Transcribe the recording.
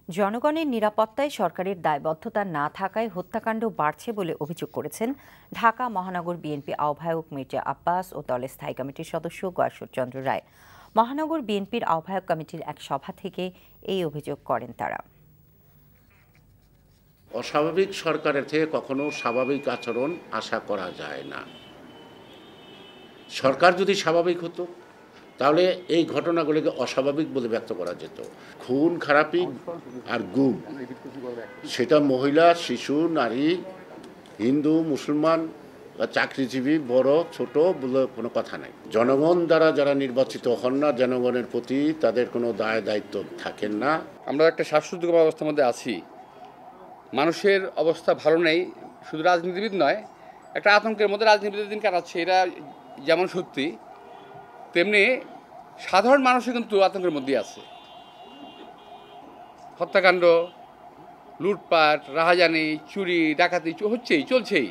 জনগণের নিরাপত্তায় সরকারের দায়বদ্ধতা না থাকায় হত্যাকাণ্ড বাড়ছে বলে অভিযোগ করেছেন ঢাকা মহানগর বিএনপি আহ্বায়ক মির্জা আব্বাস ও দলের স্থায়ী কমিটির সদস্য গয়েশ্বরচন্দ্র রায়। মহানগর বিএনপির আহ্বায়ক কমিটির এক সভা থেকে এই অভিযোগ করেন তারা। অস্বাভাবিক সরকারের থেকে কখনো স্বাভাবিক আচরণ আশা করা যায় না। সরকার যদি স্বাভাবিক হতো তাহলে এই ঘটনাগুলিকে অস্বাভাবিক বলে ব্যক্ত করা যেত। খুন খারাপি আর গুম, সেটা মহিলা, শিশু, নারী, হিন্দু, মুসলমান, চাকরিজীবী, বড় ছোট বলে কোনো কথা নাই। জনগণ দ্বারা যারা নির্বাচিত হন না, জনগণের প্রতি তাদের কোনো দায় দায়িত্ব থাকেন না। আমরা একটা শ্বাসরুদ্ধকর অবস্থার মধ্যে আছি। মানুষের অবস্থা ভালো নেই, শুধু রাজনীতিবিদ নয়, একটা আতঙ্কের মধ্যে রাজনীতিবিদের দিন কাটাচ্ছে। এরা যেমন সত্যি, তেমনি সাধারণ মানুষও কিন্তু আতঙ্কের মধ্যে আছে। হত্যাকাণ্ড, লুটপাট, রাহাজানি, চুরি, ডাকাতি চলছেই।